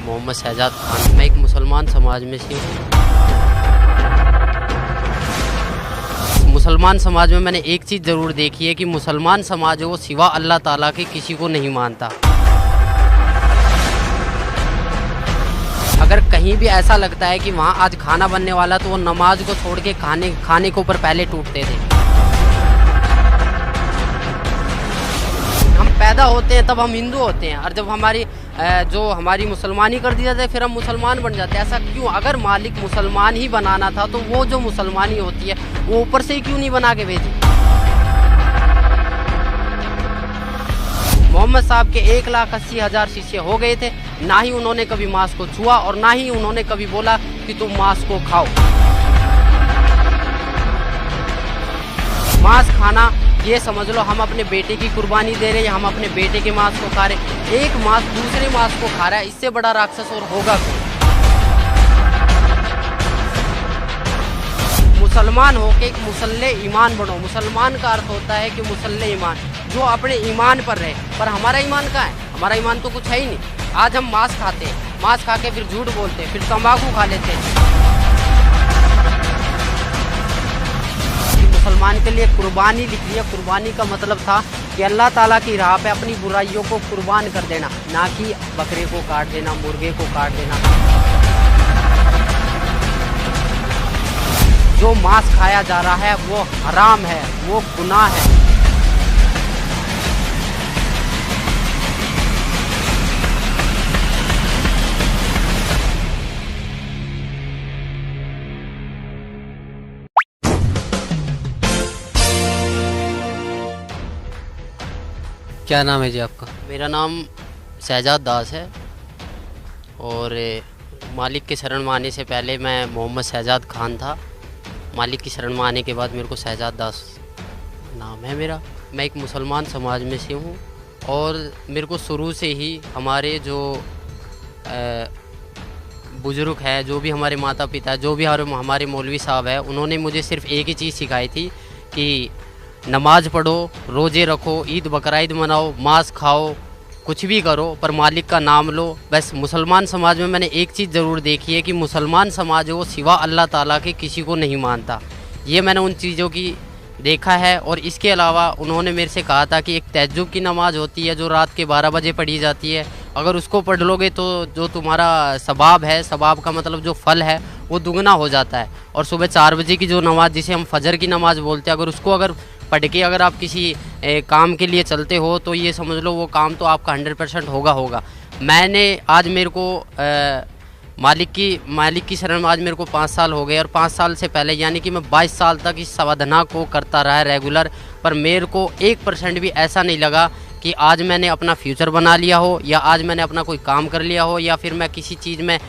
मोहम्मद शहजाद खान। मैं एक मुसलमान समाज में से हूँ। मुसलमान समाज में मैंने एक चीज़ ज़रूर देखी है कि मुसलमान समाज है वो सिवा अल्लाह ताला के किसी को नहीं मानता। अगर कहीं भी ऐसा लगता है कि वहाँ आज खाना बनने वाला तो वो नमाज को छोड़ के खाने के ऊपर पहले टूटते थे। हम पैदा होते हैं तब हम हिंदू होते हैं और जब हमारी मुसलमानी कर दी जाती है फिर हम मुसलमान बन जाते हैं। ऐसा क्यों? अगर मालिक मुसलमान ही बनाना था तो वो जो मुसलमानी होती है वो ऊपर से ही क्यों नहीं बना के भेजी? मोहम्मद साहब के 1,80,000 शिष्य हो गए थे, ना ही उन्होंने कभी मांस को छुआ और ना ही उन्होंने कभी बोला कि तुम मांस को खाओ। मांस खाना ये समझ लो हम अपने बेटे की कुर्बानी दे रहे हैं, हम अपने बेटे के मांस को खा रहे हैं। एक मांस दूसरे मांस को खा रहा है, इससे बड़ा राक्षस और होगा कौन? मुसलमान होके एक मुसल्ले ईमान बनो। मुसलमान का अर्थ होता है कि मुसल्ले ईमान, जो अपने ईमान पर रहे। पर हमारा ईमान कहाँ है? हमारा ईमान तो कुछ है ही नहीं। आज हम मांस खाते हैं, मांस खा के फिर झूठ बोलते हैं, फिर तंबाकू खा लेते हैं। मुसलमान के लिए कुर्बानी लिखी है। कुर्बानी का मतलब था कि अल्लाह ताला की राह पे अपनी बुराइयों को कुर्बान कर देना, ना कि बकरे को काट देना, मुर्गे को काट देना। जो मांस खाया जा रहा है वो हराम है, वो गुनाह है। क्या नाम है जी आपका? मेरा नाम शहजाद दास है और मालिक के शरण में आने से पहले मैं मोहम्मद शहजाद खान था। मालिक की शरण में आने के बाद मेरे को शहजाद दास नाम है मेरा। मैं एक मुसलमान समाज में से हूँ और मेरे को शुरू से ही हमारे जो बुज़ुर्ग है, जो भी हमारे माता पिता, जो भी हमारे मौलवी साहब है, उन्होंने मुझे सिर्फ़ एक ही चीज़ सिखाई थी कि नमाज पढ़ो, रोज़े रखो, ईद बकरीद मनाओ, मांस खाओ, कुछ भी करो पर मालिक का नाम लो। बस मुसलमान समाज में मैंने एक चीज़ ज़रूर देखी है कि मुसलमान समाज है वो सिवा अल्लाह ताला के किसी को नहीं मानता। ये मैंने उन चीज़ों की देखा है। और इसके अलावा उन्होंने मेरे से कहा था कि एक तहज्जुद की नमाज़ होती है जो रात के 12 बजे पढ़ी जाती है, अगर उसको पढ़ लोगे तो जो तुम्हारा सवाब है, सवाब का मतलब जो फल है वो दुगना हो जाता है। और सुबह 4 बजे की जो नमाज़ जिसे हम फजर की नमाज़ बोलते हैं, अगर उसको पढ़ के अगर आप किसी काम के लिए चलते हो तो ये समझ लो वो काम तो आपका 100% होगा। मैंने आज मेरे को मालिक की शरण में आज मेरे को 5 साल हो गए और 5 साल से पहले यानी कि मैं 22 साल तक इस साधना को करता रहा रेगुलर। पर मेरे को 1% भी ऐसा नहीं लगा कि आज मैंने अपना फ्यूचर बना लिया हो या आज मैंने अपना कोई काम कर लिया हो या फिर मैं किसी चीज़ में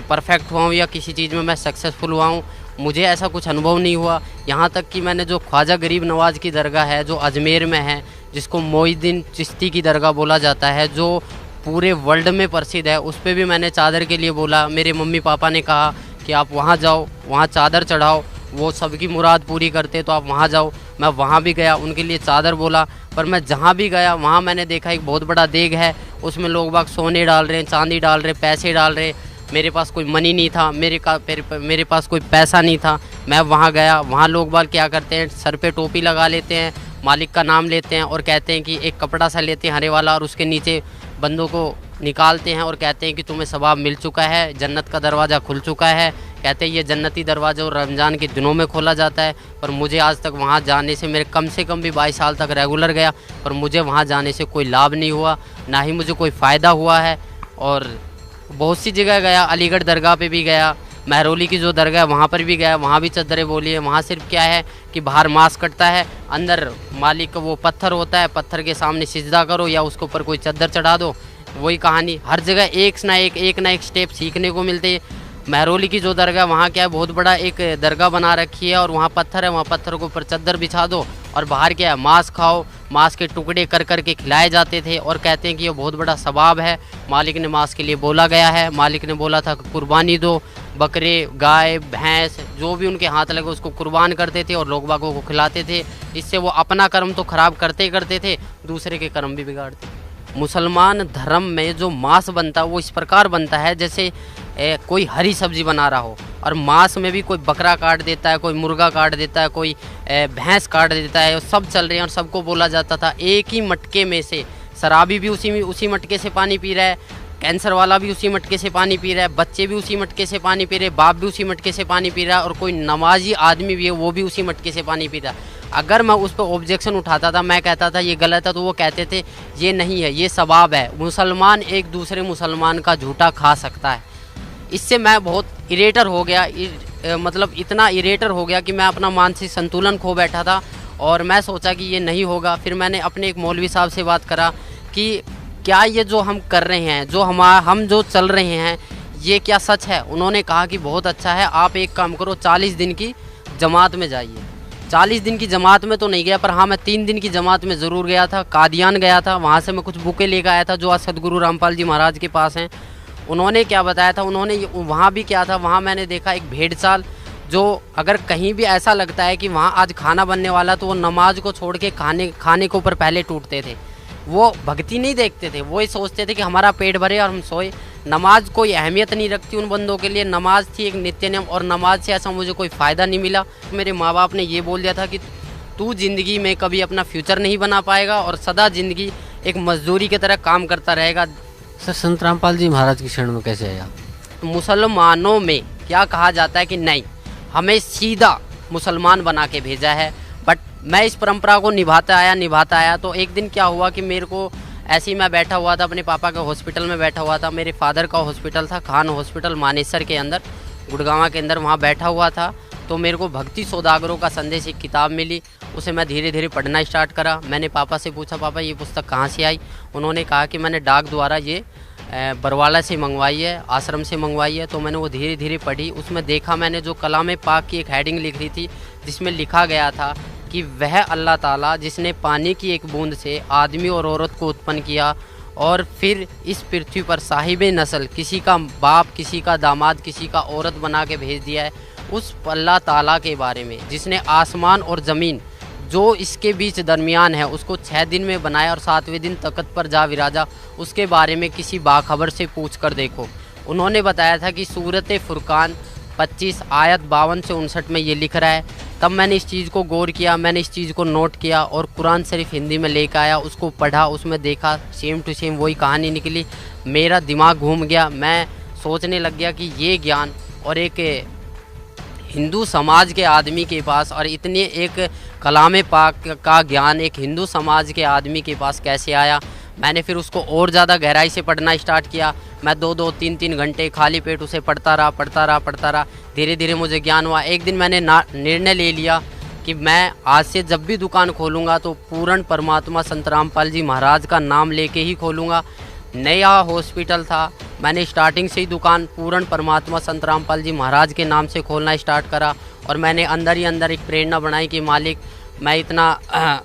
परफेक्ट हुआ हूँ या किसी चीज़ में मैं सक्सेसफुल हुआ हूँ। मुझे ऐसा कुछ अनुभव नहीं हुआ। यहाँ तक कि मैंने जो ख्वाजा गरीब नवाज़ की दरगाह है जो अजमेर में है, जिसको मोइनुद्दीन चिश्ती की दरगाह बोला जाता है, जो पूरे वर्ल्ड में प्रसिद्ध है, उस पर भी मैंने चादर के लिए बोला। मेरे मम्मी पापा ने कहा कि आप वहाँ जाओ, वहाँ चादर चढ़ाओ, वो सबकी मुराद पूरी करते तो आप वहाँ जाओ। मैं वहाँ भी गया, उनके लिए चादर बोला। पर मैं जहाँ भी गया वहाँ मैंने देखा एक बहुत बड़ा देग है, उसमें लोग बाग सोने डाल रहे हैं, चांदी डाल रहे, पैसे डाल रहे। मेरे पास कोई मनी नहीं था, मेरे पास कोई पैसा नहीं था। मैं वहाँ गया, वहाँ लोग बाग क्या करते हैं, सर पे टोपी लगा लेते हैं, मालिक का नाम लेते हैं और कहते हैं कि एक कपड़ा सा लेते हैं हरे वाला और उसके नीचे बंदों को निकालते हैं और कहते हैं कि तुम्हें सवाब मिल चुका है, जन्नत का दरवाज़ा खुल चुका है। कहते हैं ये जन्नती दरवाज़ा और रमज़ान के दिनों में खोला जाता है। पर मुझे आज तक वहाँ जाने से, मेरे कम से कम भी 22 साल तक रेगुलर गया, पर मुझे वहाँ जाने से कोई लाभ नहीं हुआ, ना ही मुझे कोई फ़ायदा हुआ है। और बहुत सी जगह गया, अलीगढ़ दरगाह पे भी गया, महरौली की जो दरगाह है वहाँ पर भी गया, वहाँ भी चद्दरें बोली है। वहाँ सिर्फ क्या है कि बाहर मांस कटता है, अंदर मालिक का वो पत्थर होता है, पत्थर के सामने सिजदा करो या उसके ऊपर कोई चद्दर चढ़ा दो, वही कहानी। हर जगह एक ना एक स्टेप सीखने को मिलते हैं। महरौली की जो दरगाह वहाँ क्या है, बहुत बड़ा एक दरगाह बना रखी है और वहाँ पत्थर है, वहाँ पत्थर के ऊपर चद्दर बिछा दो और बाहर क्या है मांस खाओ, मांस के टुकड़े कर कर के खिलाए जाते थे और कहते हैं कि ये बहुत बड़ा सवाब है। मालिक ने मांस के लिए बोला गया है, मालिक ने बोला था कि कुर्बानी दो, बकरे, गाय, भैंस जो भी उनके हाथ लगे उसको कुर्बान करते थे और लोग बागों को खिलाते थे। इससे वो अपना कर्म तो ख़राब करते ही करते थे, दूसरे के कर्म भी बिगाड़ते। मुसलमान धर्म में जो मांस बनता है वो इस प्रकार बनता है जैसे कोई हरी सब्जी बना रहा हो, और मांस में भी कोई बकरा काट देता है, कोई मुर्गा काट देता है, कोई भैंस काट देता है, सब चल रहे हैं। और सबको बोला जाता था एक ही मटके में से, शराबी भी उसी मटके से पानी पी रहा है, कैंसर वाला भी उसी मटके से पानी पी रहा है, बच्चे भी उसी मटके से पानी पी रहे, बाप भी उसी मटके से पानी पी रहा है, और कोई नमाजी आदमी भी है वो भी उसी मटके से पानी पी रहा है। अगर मैं उस पर ऑब्जेक्शन उठाता था, मैं कहता था ये गलत है, तो वो कहते थे ये नहीं है, ये सवाब है, मुसलमान एक दूसरे मुसलमान का झूठा खा सकता है। इससे मैं बहुत इरेटर हो गया, मतलब इतना इरेटर हो गया कि मैं अपना मानसिक संतुलन खो बैठा था, और मैं सोचा कि ये नहीं होगा। फिर मैंने अपने एक मौलवी साहब से बात करा कि क्या ये जो हम कर रहे हैं, जो हम जो चल रहे हैं, ये क्या सच है? उन्होंने कहा कि बहुत अच्छा है, आप एक काम करो, 40 दिन की जमात में जाइए। 40 दिन की जमात में तो नहीं गया, पर हाँ मैं 3 दिन की जमात में ज़रूर गया था। कादियान गया था, वहाँ से मैं कुछ बुकें लेकर आया था जो आज सदगुरु रामपाल जी महाराज के पास हैं। उन्होंने क्या बताया था, उन्होंने वहाँ भी क्या था, वहाँ मैंने देखा एक भेड़चाल, जो अगर कहीं भी ऐसा लगता है कि वहाँ आज खाना बनने वाला, तो वो नमाज को छोड़ के खाने के ऊपर पहले टूटते थे। वो भक्ति नहीं देखते थे, वो ये सोचते थे कि हमारा पेट भरे और हम सोए। नमाज कोई अहमियत नहीं रखती उन बंदों के लिए। नमाज थी एक नित्य नियम, और नमाज से ऐसा मुझे कोई फ़ायदा नहीं मिला। मेरे माँ बाप ने ये बोल दिया था कि तू ज़िंदगी में कभी अपना फ्यूचर नहीं बना पाएगा, और सदा ज़िंदगी एक मजदूरी की तरह काम करता रहेगा। सर, संत रामपाल जी महाराज की शरण में कैसे आए आप? मुसलमानों में क्या कहा जाता है कि नहीं, हमें सीधा मुसलमान बना के भेजा है, बट मैं इस परंपरा को निभाता आया। तो एक दिन क्या हुआ कि मेरे को ऐसे ही मैं बैठा हुआ था, अपने पापा के हॉस्पिटल में बैठा हुआ था। मेरे फादर का हॉस्पिटल था, खान हॉस्पिटल मानेसर के अंदर, गुड़गांव के अंदर, वहाँ बैठा हुआ था। तो मेरे को भक्ति सौदागरों का संदेश एक किताब मिली, उसे मैं धीरे धीरे पढ़ना स्टार्ट करा। मैंने पापा से पूछा, पापा ये पुस्तक कहाँ से आई? उन्होंने कहा कि मैंने डाक द्वारा ये बरवाला से मंगवाई है, आश्रम से मंगवाई है। तो मैंने वो धीरे धीरे पढ़ी। उसमें देखा मैंने, जो कलाम पाक की एक हेडिंग लिख रही थी, जिसमें लिखा गया था कि वह अल्लाह ताला जिसने पानी की एक बूंद से आदमी और औरत को उत्पन्न किया, और फिर इस पृथ्वी पर साहिब नस्ल, किसी का बाप, किसी का दामाद, किसी का औरत बना के भेज दिया है, उस अल्लाह ताला के बारे में, जिसने आसमान और ज़मीन जो इसके बीच दरमियान है उसको 6 दिन में बनाया और 7वें दिन तख्त पर जा विराजा, उसके बारे में किसी बाखबर से पूछ कर देखो। उन्होंने बताया था कि सूरत फुरकान 25 आयत 52 से 59 में ये लिख रहा है। तब मैंने इस चीज़ को गौर किया, मैंने इस चीज़ को नोट किया, और कुरान शरीफ हिंदी में लेकर आया, उसको पढ़ा, उसमें देखा, सेम टू सेम वही कहानी निकली। मेरा दिमाग घूम गया। मैं सोचने लग गया कि ये ज्ञान और एक हिंदू समाज के आदमी के पास, और इतने एक कलाम पाक का ज्ञान एक हिंदू समाज के आदमी के पास कैसे आया। मैंने फिर उसको और ज़्यादा गहराई से पढ़ना स्टार्ट किया। मैं 2-2, 3-3 घंटे खाली पेट उसे पढ़ता रहा। धीरे धीरे मुझे ज्ञान हुआ। एक दिन मैंने निर्णय ले लिया कि मैं आज से जब भी दुकान खोलूँगा तो पूर्ण परमात्मा संत रामपाल जी महाराज का नाम लेके ही खोलूँगा। नया हॉस्पिटल था, मैंने स्टार्टिंग से ही दुकान पूर्ण परमात्मा संत रामपाल जी महाराज के नाम से खोलना स्टार्ट करा। और मैंने अंदर ही अंदर एक प्रेरणा बनाई कि मालिक, मैं इतना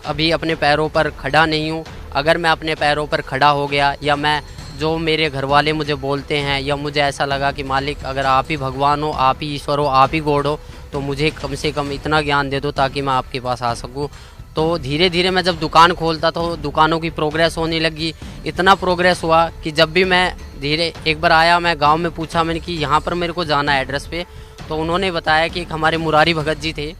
अभी अपने पैरों पर खड़ा नहीं हूँ। अगर मैं अपने पैरों पर खड़ा हो गया, या मैं जो मेरे घर वाले मुझे बोलते हैं, या मुझे ऐसा लगा कि मालिक अगर आप ही भगवान हो, आप ही ईश्वर हो, आप ही गॉड हो, तो मुझे कम से कम इतना ज्ञान दे दो ताकि मैं आपके पास आ सकूँ। तो धीरे धीरे मैं जब दुकान खोलता तो दुकानों की प्रोग्रेस होने लगी। इतना प्रोग्रेस हुआ कि जब भी मैं एक बार आया, मैं गांव में पूछा मैंने कि यहाँ पर मेरे को जाना है एड्रेस पे, तो उन्होंने बताया कि एक हमारे मुरारी भगत जी थे,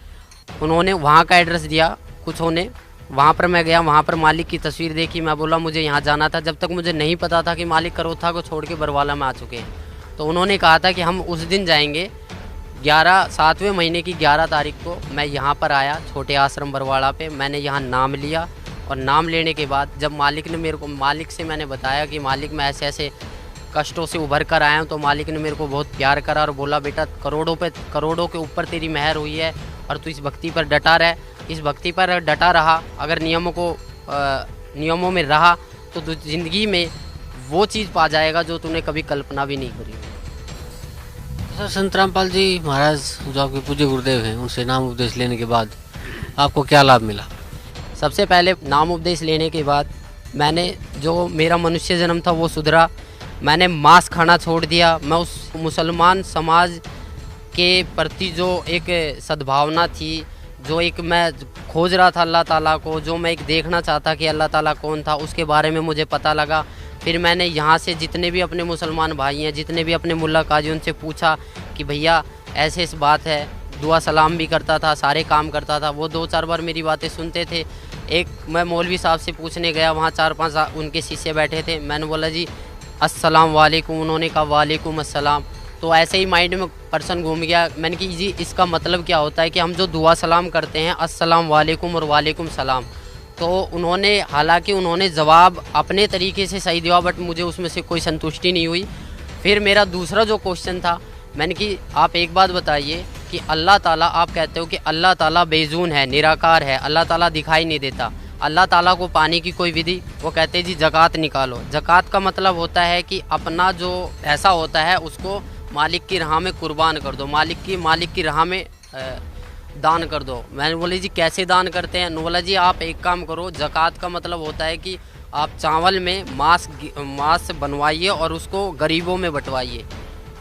उन्होंने वहाँ का एड्रेस दिया कुछ होने। वहाँ पर मैं गया, वहाँ पर मालिक की तस्वीर देखी, मैं बोला मुझे यहाँ जाना था। जब तक मुझे नहीं पता था कि मालिक करोथा को छोड़ के बरवाला में आ चुके हैं। तो उन्होंने कहा था कि हम उस दिन जाएंगे, 7वें महीने की 11 तारीख को मैं यहाँ पर आया, छोटे आश्रम बरवाड़ा पे। मैंने यहाँ नाम लिया, और नाम लेने के बाद जब मालिक से मैंने बताया कि मालिक मैं ऐसे ऐसे कष्टों से उभर कर आया हूँ, तो मालिक ने मेरे को बहुत प्यार करा और बोला, बेटा करोड़ों के ऊपर तेरी मेहर हुई है, और तू इस भक्ति पर डटा रह, इस भक्ति पर डटा रहा। अगर नियमों में रहा तो तू ज़िंदगी में वो चीज़ पा जाएगा जो तूने कभी कल्पना भी नहीं करी। सर, संत रामपाल जी महाराज जो आपके पूज्य गुरुदेव हैं, उनसे नाम उपदेश लेने के बाद आपको क्या लाभ मिला? सबसे पहले नाम उपदेश लेने के बाद मैंने, जो मेरा मनुष्य जन्म था वो सुधरा। मैंने मांस खाना छोड़ दिया। मैं उस मुसलमान समाज के प्रति जो एक सद्भावना थी, जो एक मैं खोज रहा था अल्लाह ताला को, जो मैं एक देखना चाहता कि अल्लाह ताला कौन था, उसके बारे में मुझे पता लगा। फिर मैंने यहाँ से जितने भी अपने मुसलमान भाई हैं, जितने भी अपने मुल्ला काजी, उनसे पूछा कि भैया ऐसे इस बात है। दुआ सलाम भी करता था, सारे काम करता था। वो 2-4 बार मेरी बातें सुनते थे। एक मैं मौलवी साहब से पूछने गया, वहाँ 4-5 उनके शिष्य बैठे थे। मैंने बोला जी अस्सलाम वालेकुम, उन्होंने कहा वालेकुम अस्सलाम। तो ऐसे ही माइंड में पर्सन घूम गया। मैंने कि जी इसका मतलब क्या होता है कि हम जो दुआ सलाम करते हैं अस्सलाम वालेकुम और वालेकुम सलाम। तो उन्होंने, हालांकि उन्होंने जवाब अपने तरीके से सही दिया, बट मुझे उसमें से कोई संतुष्टि नहीं हुई। फिर मेरा दूसरा जो क्वेश्चन था, मैंने कि आप एक बात बताइए कि अल्लाह ताला, आप कहते हो कि अल्लाह ताला बेजून है, निराकार है, अल्लाह ताला दिखाई नहीं देता, अल्लाह ताला को पाने की कोई विधि? वो कहते हैं जी ज़कात निकालो। ज़कात का मतलब होता है कि अपना जो पैसा होता है उसको मालिक की राह में कुर्बान कर दो, मालिक की राह में दान कर दो। मैंने बोले जी कैसे दान करते हैं? बोला जी आप एक काम करो, ज़कात का मतलब होता है कि आप चावल में मांस बनवाइए और उसको गरीबों में बंटवाइए।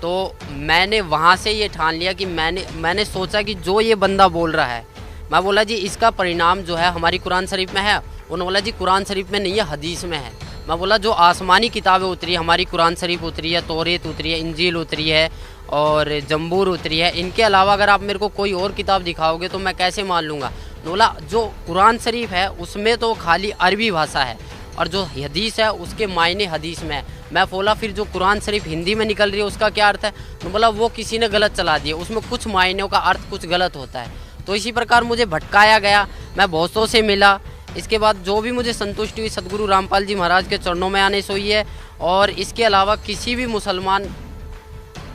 तो मैंने वहाँ से ये ठान लिया कि मैंने सोचा कि जो ये बंदा बोल रहा है, मैं बोला जी इसका परिणाम जो है हमारी कुरान शरीफ में है। उन्होंने बोला जी कुरान शरीफ में नहीं है, हदीस में है। मैं बोला जो आसमानी किताबें उतरी, हमारी कुरान शरीफ उतरी है, तौरेत उतरी है, इंजील उतरी है और जंबूर उतरी है, इनके अलावा अगर आप मेरे को कोई और किताब दिखाओगे तो मैं कैसे मान लूँगा? बोला जो कुरान शरीफ है उसमें तो खाली अरबी भाषा है और जो हदीस है उसके मायने हदीस में है। मैं बोला फिर जो कुरान शरीफ हिंदी में निकल रही है उसका क्या अर्थ है? बोला वो किसी ने गलत चला दिया, उसमें कुछ मायनों का अर्थ कुछ गलत होता है। तो इसी प्रकार मुझे भटकाया गया, मैं बहुतों से मिला। इसके बाद जो भी मुझे संतुष्टि हुई सदगुरु रामपाल जी महाराज के चरणों में आने से हुई है। और इसके अलावा किसी भी मुसलमान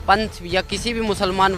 पंथ या किसी भी मुसलमान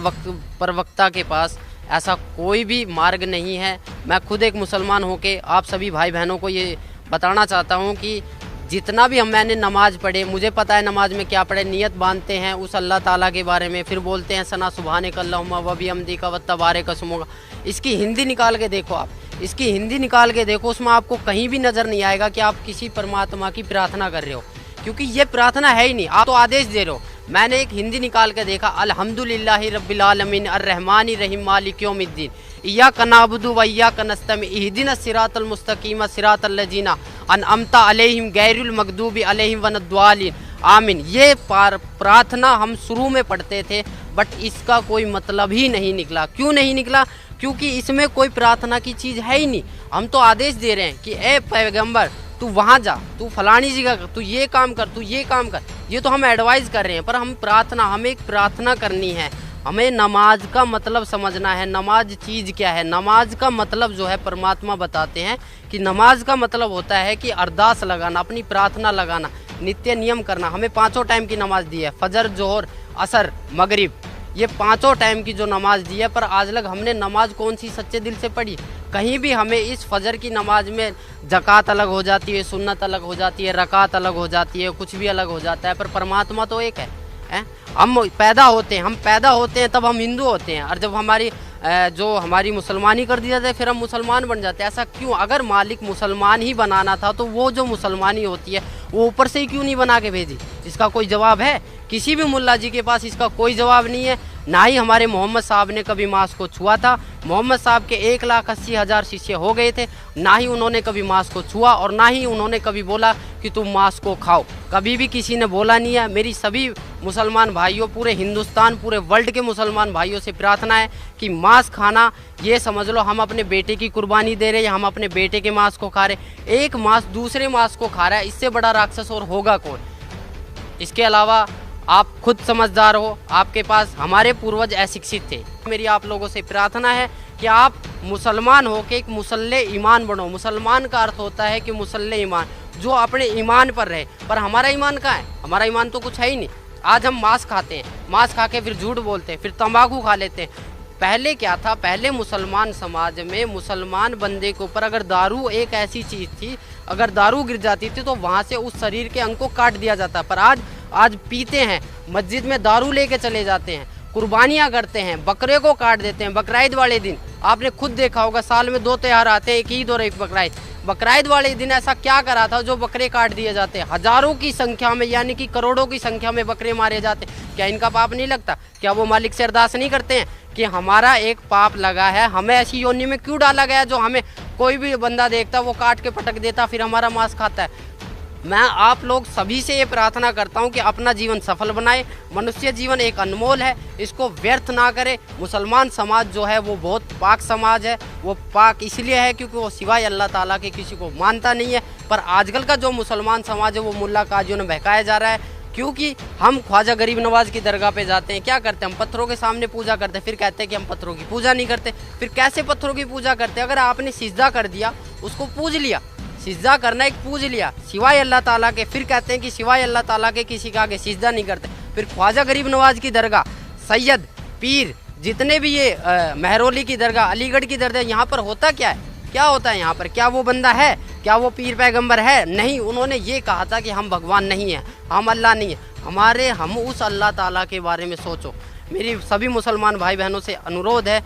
प्रवक्ता के पास ऐसा कोई भी मार्ग नहीं है। मैं खुद एक मुसलमान होके आप सभी भाई बहनों को ये बताना चाहता हूँ कि जितना भी मैंने नमाज़ पढ़े, मुझे पता है नमाज में क्या पढ़े। नियत बांधते हैं उस अल्लाह ताला के बारे में, फिर बोलते हैं सना सुबहानक अल्लाहुम्मा व बिहम्दिका व तबारक अस्मुका। इसकी हिंदी निकाल के देखो, आप इसकी हिंदी निकाल के देखो, उसमें आपको कहीं भी नज़र नहीं आएगा कि आप किसी परमात्मा की प्रार्थना कर रहे हो, क्योंकि ये प्रार्थना है ही नहीं, आप तो आदेश दे रहे हो। मैंने एक हिंदी निकाल के देखा, अल्हम्दुलिल्लाहि रब्बिल आलमीन अर्रहमानिर रहीम मालिक यौमिद्दीन इय्याका नअबुदु व इय्याका नस्तईन इहदिनस सिरातल मुस्तकीम सिरातल लजीना अनअमता अलैहिम गैरुल मगदूबी अलैहिम वनद्दालिन आमीन। ये प्रार्थना हम शुरू में पढ़ते थे, बट इसका कोई मतलब ही नहीं निकला। क्यों नहीं निकला? क्योंकि इसमें कोई प्रार्थना की चीज़ है ही नहीं। हम तो आदेश दे रहे हैं कि ए पैगंबर तू वहाँ जा, तू फलानी जगह, तू ये काम कर, तू ये काम कर। ये तो हम एडवाइस कर रहे हैं, पर हमें एक प्रार्थना करनी है। हमें नमाज का मतलब समझना है, नमाज चीज़ क्या है। नमाज का मतलब जो है परमात्मा बताते हैं कि नमाज का मतलब होता है कि अरदास लगाना, अपनी प्रार्थना लगाना, नित्य नियम करना। हमें 5 टाइम की नमाज दी है, फजर, जोहर, असर, मगरिब, ये 5 टाइम की जो नमाज दी है। पर आज लग हमने नमाज कौन सी सच्चे दिल से पढ़ी? कहीं भी हमें इस फजर की नमाज में ज़कात अलग हो जाती है, सुन्नत अलग हो जाती है, रकात अलग हो जाती है, कुछ भी अलग हो जाता है, पर परमात्मा तो एक है। हम पैदा होते हैं तब हम हिंदू होते हैं, और जब हमारी मुसलमानी कर दी जाती है फिर हम मुसलमान बन जाते हैं। ऐसा क्यों? अगर मालिक मुसलमान ही बनाना था तो वो जो मुसलमानी होती है वो ऊपर से ही क्यों नहीं बना के भेजी? इसका कोई जवाब है? किसी भी मुल्ला जी के पास इसका कोई जवाब नहीं है। ना ही हमारे मोहम्मद साहब ने कभी मांस को छुआ था। मोहम्मद साहब के 1,80,000 शिष्य हो गए थे, ना ही उन्होंने कभी मांस को छुआ और ना ही उन्होंने कभी बोला कि तुम मांस को खाओ। कभी भी किसी ने बोला नहीं है। मेरी सभी मुसलमान भाइयों, पूरे हिंदुस्तान, पूरे वर्ल्ड के मुसलमान भाइयों से प्रार्थना है कि मांस खाना, ये समझ लो हम अपने बेटे की कुर्बानी दे रहे हैं, हम अपने बेटे के मांस को खा रहे। एक मांस दूसरे मांस को खा रहा है, इससे बड़ा राक्षस और होगा कौन? इसके अलावा आप खुद समझदार हो, आपके पास हमारे पूर्वज अशिक्षित थे। मेरी आप लोगों से प्रार्थना है कि आप मुसलमान हो के एक मुसल्ले ईमान बनो। मुसलमान का अर्थ होता है कि मुसल्ले ईमान, जो अपने ईमान पर रहे। पर हमारा ईमान कहाँ है? हमारा ईमान तो कुछ है ही नहीं। आज हम मांस खाते हैं, मांस खा के फिर झूठ बोलते हैं, फिर तंबाकू खा लेते हैं। पहले क्या था? पहले मुसलमान समाज में मुसलमान बंदे के ऊपर अगर दारू एक ऐसी चीज़ थी, अगर दारू गिर जाती थी तो वहाँ से उस शरीर के अंग को काट दिया जाता। पर आज पीते हैं, मस्जिद में दारू लेके चले जाते हैं, कुर्बानियाँ करते हैं, बकरे को काट देते हैं। बकराईद वाले दिन आपने खुद देखा होगा, साल में 2 त्यौहार आते हैं, एक ईद और एक बकराईद। बकरा ईद वाले दिन ऐसा क्या करा था जो बकरे काट दिए जाते, हजारों की संख्या में यानी कि करोड़ों की संख्या में बकरे मारे जाते, क्या इनका पाप नहीं लगता? क्या वो मालिक से अरदास नहीं करते हैं कि हमारा एक पाप लगा है, हमें ऐसी योनि में क्यों डाला गया जो हमें कोई भी बंदा देखता वो काट के पटक देता फिर हमारा मांस खाता है? मैं आप लोग सभी से ये प्रार्थना करता हूँ कि अपना जीवन सफल बनाए। मनुष्य जीवन एक अनमोल है, इसको व्यर्थ ना करे। मुसलमान समाज जो है वो बहुत पाक समाज है। वो पाक इसलिए है क्योंकि वो सिवाय अल्लाह ताला के किसी को मानता नहीं है। पर आजकल का जो मुसलमान समाज है वो मुल्ला काजियों ने बहकाया जा रहा है, क्योंकि हम ख्वाजा गरीब नवाज की दरगाह पे जाते हैं, क्या करते हैं? हम पत्थरों के सामने पूजा करते हैं, फिर कहते हैं कि हम पत्थरों की पूजा नहीं करते। फिर कैसे पत्थरों की पूजा करते हैं? अगर आपने सिजदा कर दिया, उसको पूज लिया, सिजदा करना एक पूज लिया सिवाय अल्लाह ताला के, फिर कहते हैं कि सिवाय अल्लाह ताला के किसी का आगे सिजदा नहीं करते। फिर ख्वाजा गरीब नवाज की दरगाह, सैयद, पीर, जितने भी ये महरौली की दरगाह, अलीगढ़ की दरगाह, यहाँ पर होता क्या है? क्या होता है यहाँ पर? क्या वो बंदा है? क्या वो पीर पैगंबर है? नहीं। उन्होंने ये कहा था कि हम भगवान नहीं हैं, हम अल्लाह नहीं है, हम उस अल्लाह ताला के बारे में सोचो। मेरी सभी मुसलमान भाई बहनों से अनुरोध है,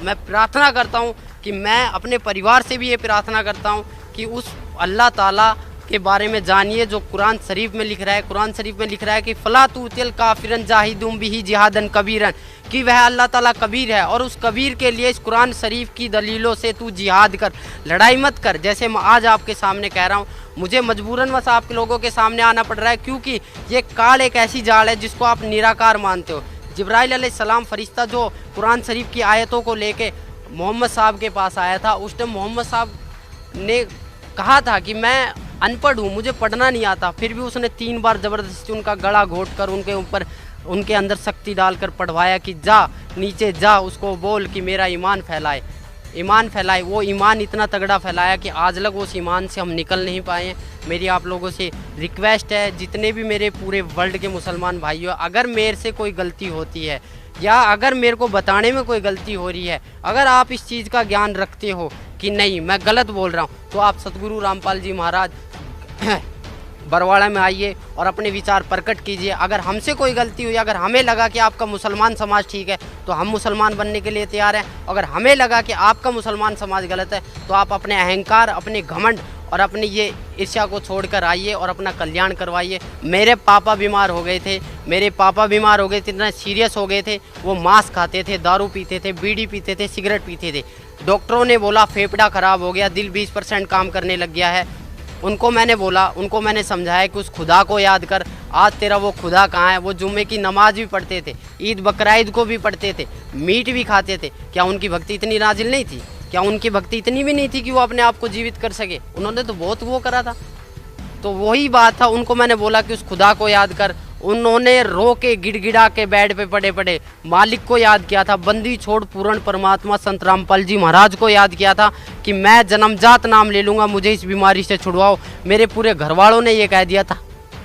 मैं प्रार्थना करता हूँ कि मैं अपने परिवार से भी ये प्रार्थना करता हूँ कि उस अल्लाह ताला के बारे में जानिए जो कुरान शरीफ में लिख रहा है। कुरान शरीफ में लिख रहा है कि फ़ला तुतिल काफिरन जाहिदुम बिही जिहादन कबीरन, कि वह अल्लाह ताला कबीर है और उस कबीर के लिए इस कुरान शरीफ की दलीलों से तू जिहाद कर, लड़ाई मत कर। जैसे मैं आज आपके सामने कह रहा हूँ, मुझे मजबूरन बस आप लोगों के सामने आना पड़ रहा है, क्योंकि ये काल एक ऐसी जाल है जिसको आप निराकार मानते हो। जिब्राइल अलैहिस्सलाम फरिश्ता जो कुरान शरीफ की आयतों को लेके मोहम्मद साहब के पास आया था, उस टाइम मोहम्मद साहब ने कहा था कि मैं अनपढ़ हूँ, मुझे पढ़ना नहीं आता, फिर भी उसने 3 बार ज़बरदस्ती उनका गला घोट कर उनके ऊपर, उनके अंदर शक्ति डालकर पढ़वाया कि जा नीचे जा, उसको बोल कि मेरा ईमान फैलाए, ईमान फैलाए। वो ईमान इतना तगड़ा फैलाया कि आज लग उस ईमान से हम निकल नहीं पाए हैं। मेरी आप लोगों से रिक्वेस्ट है, जितने भी मेरे पूरे वर्ल्ड के मुसलमान भाइयों, अगर मेरे से कोई गलती होती है या अगर मेरे को बताने में कोई गलती हो रही है, अगर आप इस चीज़ का ज्ञान रखते हो कि नहीं मैं गलत बोल रहा हूँ, तो आप सतगुरु रामपाल जी महाराज बरवाड़ा में आइए और अपने विचार प्रकट कीजिए। अगर हमसे कोई गलती हुई, अगर हमें लगा कि आपका मुसलमान समाज ठीक है तो हम मुसलमान बनने के लिए तैयार हैं। अगर हमें लगा कि आपका मुसलमान समाज गलत है तो आप अपने अहंकार, अपने घमंड और अपनी ये ईर्ष्या को छोड़कर आइए और अपना कल्याण करवाइए। मेरे पापा बीमार हो गए थे, मेरे पापा बीमार हो गए थे, इतना सीरियस हो गए थे, वो मांस खाते थे, दारू पीते थे, बीड़ी पीते थे, सिगरेट पीते थे। डॉक्टरों ने बोला फेफड़ा ख़राब हो गया, दिल 20% काम करने लग गया है। उनको मैंने बोला, उनको मैंने समझाया कि उस खुदा को याद कर। आज तेरा वो खुदा कहाँ है? वो जुम्मे की नमाज भी पढ़ते थे, ईद बकरा ईद को भी पढ़ते थे, मीट भी खाते थे। क्या उनकी भक्ति इतनी नाजिल नहीं थी? क्या उनकी भक्ति इतनी भी नहीं थी कि वो अपने आप को जीवित कर सके? उन्होंने तो बहुत वो करा था। तो वही बात था, उनको मैंने बोला कि उस खुदा को याद कर। उन्होंने रो के गिड़गिड़ा के बेड पे पड़े पड़े मालिक को याद किया था, बंदी छोड़ पूर्ण परमात्मा संत रामपाल जी महाराज को याद किया था कि मैं जन्मजात नाम ले लूँगा, मुझे इस बीमारी से छुड़वाओ। मेरे पूरे घर वालों ने ये कह दिया था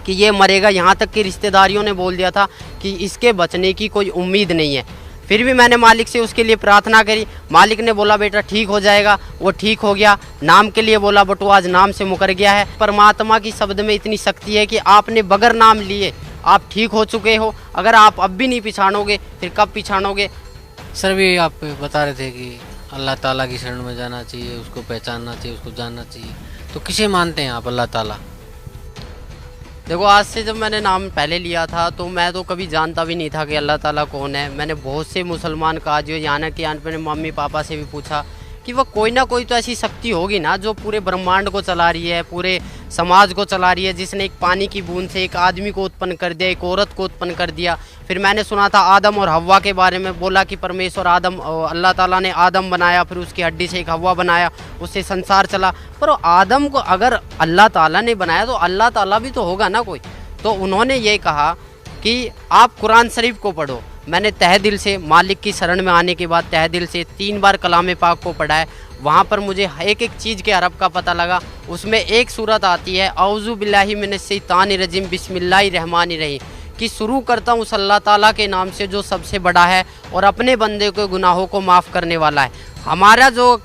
कि ये मरेगा, यहाँ तक कि रिश्तेदारियों ने बोल दिया था कि इसके बचने की कोई उम्मीद नहीं है। फिर भी मैंने मालिक से उसके लिए प्रार्थना करी। मालिक ने बोला बेटा ठीक हो जाएगा, वो ठीक हो गया। नाम के लिए बोला बट वो आज नाम से मुकर गया है। परमात्मा की शब्द में इतनी शक्ति है कि आपने बगैर नाम लिए आप ठीक हो चुके हो। अगर आप अब भी नहीं पिछाड़ोगे फिर कब पिछाड़ोगे? सर भी आप बता रहे थे कि अल्लाह ताला की शरण में जाना चाहिए, उसको पहचानना चाहिए, उसको जानना चाहिए, तो किसे मानते हैं आप अल्लाह ताला? देखो, आज से जब मैंने नाम पहले लिया था तो मैं तो कभी जानता भी नहीं था कि अल्लाह ताला कौन है। मैंने बहुत से मुसलमान काजियों, यहाँ कि यहाँ मैंने मम्मी पापा से भी पूछा कि वह कोई ना कोई तो ऐसी शक्ति होगी ना जो पूरे ब्रह्मांड को चला रही है, पूरे समाज को चला रही है, जिसने एक पानी की बूंद से एक आदमी को उत्पन्न कर दिया, एक औरत को उत्पन्न कर दिया। फिर मैंने सुना था आदम और हव्वा के बारे में, बोला कि परमेश्वर अल्लाह ताला ने आदम बनाया, फिर उसकी हड्डी से एक हव्वा बनाया, उससे संसार चला। पर आदम को अगर अल्लाह ताला ने बनाया तो अल्लाह ताला भी तो होगा ना कोई। तो उन्होंने ये कहा कि आप कुरान शरीफ को पढ़ो। मैंने तहे दिल से मालिक की शरण में आने के बाद तहे दिल से 3 बार कलाम पाक को पढ़ा है। वहाँ पर मुझे एक एक चीज़ के अरब का पता लगा। उसमें एक सूरत आती है औज़ु बिल्लाहि मिनश्शैतानिर रजीम बिस्मिल्लाहिर रहमानिर रहीम, कि शुरू करता हूँ उस अल्लाह ताला के नाम से जो सबसे बड़ा है और अपने बंदे के गुनाहों को माफ़ करने वाला है। हमारा जो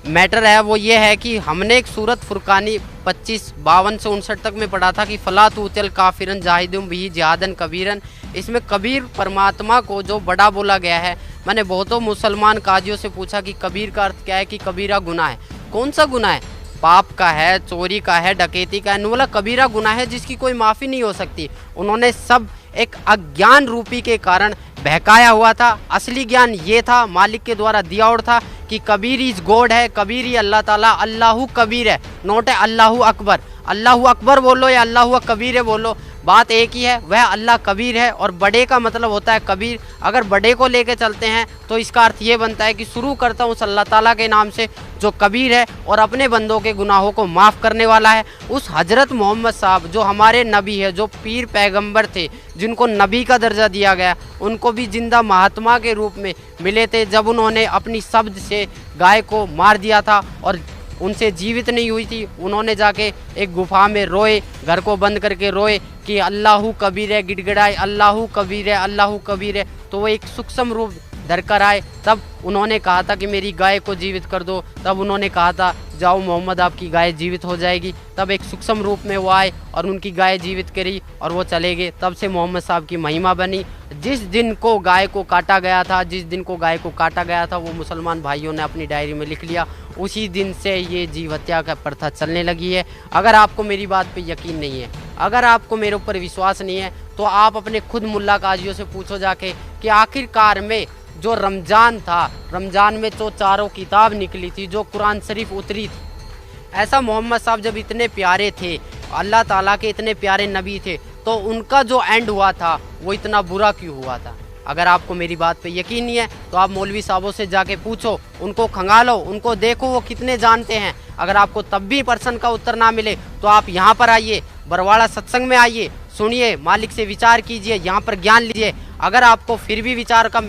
मैटर है वो ये है कि हमने एक सूरत फुरकानी 25-52 से 59 तक में पढ़ा था कि फ़ला तुतिल काफिरन जाहिदुम बिही जिहादन कबीरन। इसमें कबीर परमात्मा को जो बड़ा बोला गया है। मैंने बहुतों मुसलमान काजियों से पूछा कि कबीर का अर्थ क्या है, कि कबीरा गुनाह है। कौन सा गुनाह है? पाप का है, चोरी का है, डकैती का है, बोला कबीरा गुनाह है जिसकी कोई माफ़ी नहीं हो सकती। उन्होंने सब एक अज्ञान रूपी के कारण बहकाया हुआ था। असली ज्ञान ये था, मालिक के द्वारा दिया और था कि कबीर इज गॉड है, कबीर ही अल्लाह ताला, अल्लाहु कबीर है, नोट है अल्लाहु अकबर। अल्लाहु अकबर बोलो या अल्लाहु कबीर है बोलो, बात एक ही है, वह अल्लाह कबीर है। और बड़े का मतलब होता है कबीर। अगर बड़े को लेके चलते हैं तो इसका अर्थ ये बनता है कि शुरू करता हूँ उस अल्लाह ताला के नाम से जो कबीर है और अपने बंदों के गुनाहों को माफ़ करने वाला है। उस हज़रत मोहम्मद साहब जो हमारे नबी है, जो पीर पैगंबर थे, जिनको नबी का दर्जा दिया गया, उनको भी जिंदा महात्मा के रूप में मिले थे जब उन्होंने अपनी शब्द से गाय को मार दिया था और उनसे जीवित नहीं हुई थी। उन्होंने जाके एक गुफा में रोए, घर को बंद करके रोए कि अल्लाहु कबीर है, गिड़गिड़ाए अल्लाहु कबीर है, अल्लाहु कबीर है। तो वो एक सूक्ष्म रूप धर कर आए। तब उन्होंने कहा था कि मेरी गाय को जीवित कर दो। तब उन्होंने कहा था जाओ मोहम्मद आपकी गाय जीवित हो जाएगी। तब एक सूक्ष्म रूप में वो आए और उनकी गाय जीवित करी और वो चले गए। तब से मोहम्मद साहब की महिमा बनी। जिस दिन को गाय को काटा गया था, जिस दिन को गाय को काटा गया था, वो मुसलमान भाइयों ने अपनी डायरी में लिख लिया। उसी दिन से ये जीव हत्या का प्रथा चलने लगी है। अगर आपको मेरी बात पे यकीन नहीं है, अगर आपको मेरे ऊपर विश्वास नहीं है, तो आप अपने खुद मुल्ला काजियों से पूछो जाके कि आखिरकार में जो रमज़ान था, रमज़ान में जो चारों किताब निकली थी, जो कुरान शरीफ उतरी थी, ऐसा मोहम्मद साहब जब इतने प्यारे थे, अल्लाह ताला के इतने प्यारे नबी थे, तो उनका जो एंड हुआ था वो इतना बुरा क्यों हुआ था? अगर आपको मेरी बात पे यकीन नहीं है तो आप मौलवी साहबों से जाके पूछो, उनको खंगालो, उनको देखो वो कितने जानते हैं। अगर आपको तब भी प्रश्न का उत्तर ना मिले तो आप यहाँ पर आइए, बरवाड़ा सत्संग में आइए, सुनिए, मालिक से विचार कीजिए, यहाँ पर ज्ञान लीजिए। अगर आपको फिर भी विचार का,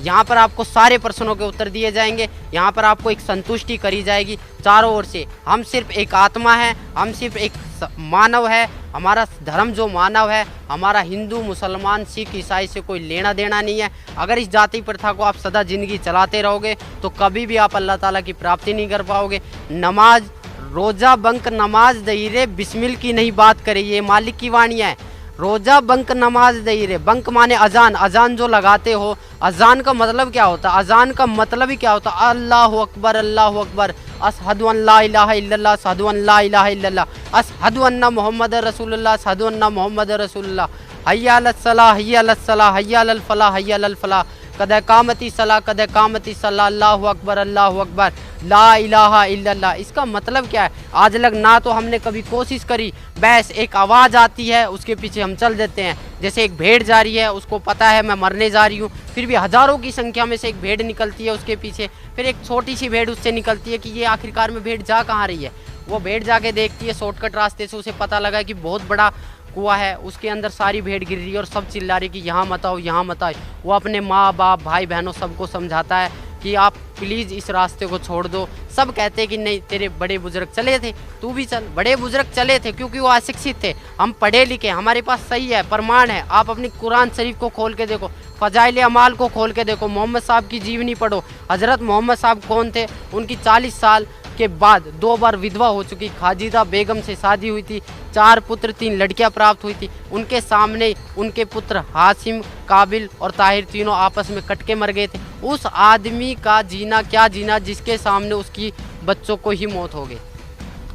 यहाँ पर आपको सारे प्रश्नों के उत्तर दिए जाएंगे। यहाँ पर आपको एक संतुष्टि करी जाएगी चारों ओर से। हम सिर्फ एक आत्मा है, हम सिर्फ एक मानव है। हमारा धर्म जो मानव है, हमारा हिंदू, मुसलमान, सिख, ईसाई से कोई लेना देना नहीं है। अगर इस जाति प्रथा को आप सदा ज़िंदगी चलाते रहोगे तो कभी भी आप अल्लाह ताला की प्राप्ति नहीं कर पाओगे। नमाज, रोज़ा बंक नमाज दहीरे बिस्मिल की नहीं बात करे, ये मालिक की वाणी है। रोज़ा बंक नमाज दहीरे, बंक माने अजान, अजान जो लगाते हो, अजान का मतलब क्या होता है? अजान का मतलब ही क्या होता है? अल्लाहु अकबर, अल्लाहु अकबर, अशहदु अन ला इलाहा इल्लल्लाह, अशहदु अन ला इलाहा इल्लल्लाह, अशहदु अन्ना मुहम्मद रसूलुल्लाह, अशहदु अन्ना मुहम्मद रसूलुल्लाह, हय्या अलस सलाह, हय्या अलस सलाह, हय्या अलल फलाह, हय्या अलल फलाह, कद कामती सलाह, कद कामती सलाह, अल्लाहु अकबर, अल्लाहु अकबर, ला इलाहा इल्लल्लाह। इसका मतलब क्या है? आज लग ना तो हमने कभी कोशिश करी, बस एक आवाज़ आती है उसके पीछे हम चल देते हैं। जैसे एक भेड़ जा रही है, उसको पता है मैं मरने जा रही हूँ, फिर भी हज़ारों की संख्या में से एक भेड़ निकलती है उसके पीछे, फिर एक छोटी सी भेड़ उससे निकलती है कि ये आखिरकार में भेड़ जा कहाँ रही है। वो भेड़ जाके देखती है शॉर्टकट रास्ते से, उसे पता लगा कि बहुत बड़ा कुआं है, उसके अंदर सारी भेड़ गिर रही है और सब चिल्ला रही कि यहाँ मत आओ, यहाँ मत आओ। वो अपने माँ बाप, भाई बहनों सबको समझाता है कि आप प्लीज़ इस रास्ते को छोड़ दो। सब कहते हैं कि नहीं, तेरे बड़े बुजुर्ग चले थे, तू भी चल। बड़े बुजुर्ग चले थे क्योंकि वो अशिक्षित थे, हम पढ़े लिखे, हमारे पास सही है, प्रमाण है। आप अपनी कुरान शरीफ को खोल के देखो, फ़ज़ाइल अमाल को खोल के देखो, मोहम्मद साहब की जीवनी पढ़ो। हज़रत मोहम्मद साहब कौन थे? उनकी 40 साल के बाद 2 बार विधवा हो चुकी खाजिदा बेगम से शादी हुई थी, 4 पुत्र 3 लड़कियां प्राप्त हुई थी। उनके सामने उनके पुत्र हाशिम, काबिल और ताहिर तीनों आपस में कट के मर गए थे। उस आदमी का जीना क्या जीना जिसके सामने उसकी बच्चों को ही मौत हो गई।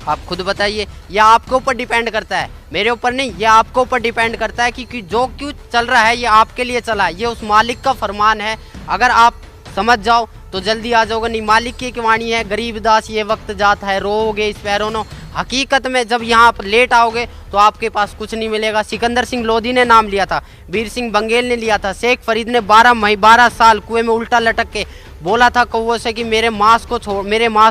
आप खुद बताइए, यह आपके ऊपर डिपेंड करता है, मेरे ऊपर नहीं, यह आपके ऊपर डिपेंड करता है कि जो क्यों चल रहा है ये आपके लिए चला है, ये उस मालिक का फरमान है। अगर आप समझ जाओ तो जल्दी आ जाओगे, नहीं मालिक की वाणी है, गरीब दास ये वक्त जाता है, रोओगे इस पैरों। हकीकत में जब यहाँ पर लेट आओगे तो आपके पास कुछ नहीं मिलेगा। सिकंदर सिंह लोधी ने नाम लिया था, वीर सिंह बंगेल ने लिया था, शेख फरीद ने 12 साल कुएं में उल्टा लटक के बोला था कौवों से कि मेरे मांस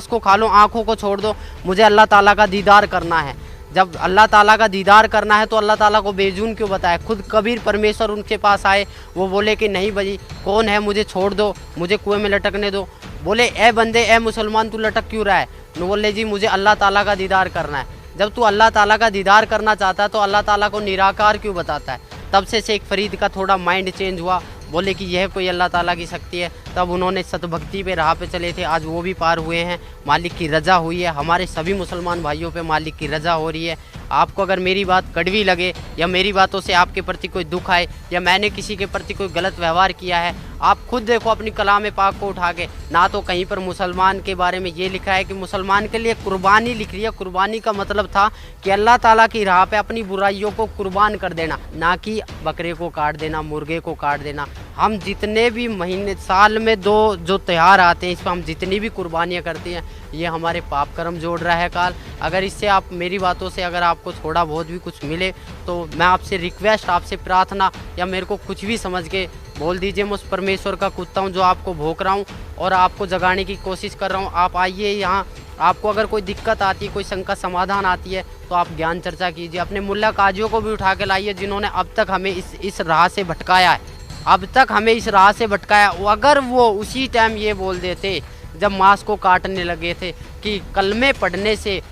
को खा लो, आँखों को छोड़ दो, मुझे अल्लाह ताला का दीदार करना है। जब अल्लाह ताला का दीदार करना है तो अल्लाह ताला को बेजून क्यों बताए? खुद कबीर परमेश्वर उनके पास आए, वो बोले कि नहीं भाई कौन है, मुझे छोड़ दो, मुझे कुएं में लटकने दो। बोले ए बंदे, ए मुसलमान, तू लटक क्यों रहा है? न बोले जी मुझे अल्लाह ताला का दीदार करना है। जब तू अल्लाह ताला का दीदार करना चाहता है तो अल्लाह ताला को निराकार क्यों बताता है? तब से शेख फरीद का थोड़ा माइंड चेंज हुआ, बोले कि यह कोई अल्लाह ताला की शक्ति है। तब उन्होंने सतभक्ति पे राह पे चले थे, आज वो भी पार हुए हैं। मालिक की रज़ा हुई है, हमारे सभी मुसलमान भाइयों पे मालिक की रज़ा हो रही है। आपको अगर मेरी बात कड़वी लगे या मेरी बातों से आपके प्रति कोई दुख आए या मैंने किसी के प्रति कोई गलत व्यवहार किया है, आप खुद देखो अपनी कलाम पाक को उठा के, ना तो कहीं पर मुसलमान के बारे में ये लिखा है कि मुसलमान के लिए कुर्बानी लिख रही है। कुर्बानी का मतलब था कि अल्लाह ताला की राह पे अपनी बुराइयों को कुर्बान कर देना, ना कि बकरे को काट देना, मुर्गे को काट देना। हम जितने भी महीने साल में 2 जो त्यौहार आते हैं, इस पर हम जितनी भी कुर्बानियाँ करते हैं, ये हमारे पाप कर्म जोड़ रहा है काल। अगर इससे आप मेरी बातों से अगर आपको थोड़ा बहुत भी कुछ मिले तो मैं आपसे रिक्वेस्ट, आपसे प्रार्थना या मेरे को कुछ भी समझ के बोल दीजिए। मैं उस परमेश्वर का कुत्ता हूँ जो आपको भोंक रहा हूँ और आपको जगाने की कोशिश कर रहा हूँ। आप आइए यहाँ, आपको अगर कोई दिक्कत आती है, कोई शंका समाधान आती है तो आप ज्ञान चर्चा कीजिए। अपने मुल्ला काजियों को भी उठा के लाइए जिन्होंने अब तक हमें इस राह से भटकाया है, अब तक हमें इस राह से भटकाया। अगर वो उसी टाइम ये बोल देते जब मांस को काटने लगे थे कि कलमे पढ़ने से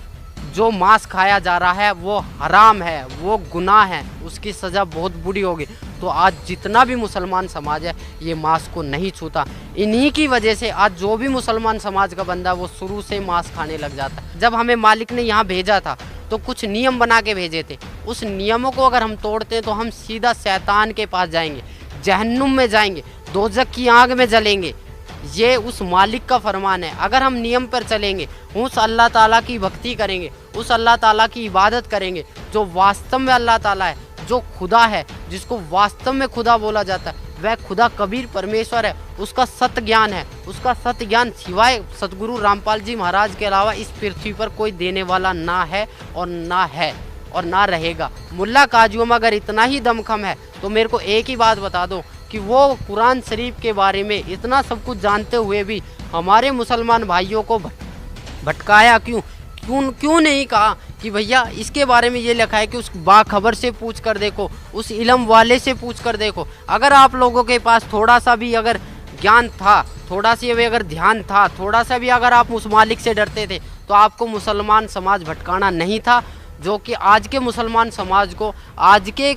जो मांस खाया जा रहा है वो हराम है, वो गुनाह है, उसकी सज़ा बहुत बुरी होगी, तो आज जितना भी मुसलमान समाज है ये मांस को नहीं छूता। इन्हीं की वजह से आज जो भी मुसलमान समाज का बंदा वो शुरू से मांस खाने लग जाता है। जब हमें मालिक ने यहाँ भेजा था तो कुछ नियम बना के भेजे थे, उस नियमों को अगर हम तोड़ते हैं तो हम सीधा शैतान के पास जाएंगे, जहन्नुम में जाएंगे, दोजख की आग में जलेंगे। ये उस मालिक का फरमान है। अगर हम नियम पर चलेंगे, उस अल्लाह ताला की भक्ति करेंगे, उस अल्लाह ताला की इबादत करेंगे जो वास्तव में अल्लाह ताला है, जो खुदा है, जिसको वास्तव में खुदा बोला जाता है, वह खुदा कबीर परमेश्वर है, उसका सत्य ज्ञान है। उसका सत्य ज्ञान सिवाय सतगुरु रामपाल जी महाराज के अलावा इस पृथ्वी पर कोई देने वाला ना है और ना रहेगा। मुल्ला काजियों में अगर इतना ही दमखम है तो मेरे को एक ही बात बता दो कि वो कुरान शरीफ के बारे में इतना सब कुछ जानते हुए भी हमारे मुसलमान भाइयों को भटकाया क्यों नहीं कहा कि भैया इसके बारे में ये लिखा है कि उस बाखबर से पूछ कर देखो, उस इल्म वाले से पूछ कर देखो। अगर आप लोगों के पास थोड़ा सा भी अगर ज्ञान था, थोड़ा सा भी अगर ध्यान था, थोड़ा सा भी अगर आप उस मालिक से डरते थे तो आपको मुसलमान समाज भटकाना नहीं था, जो कि आज के मुसलमान समाज को, आज के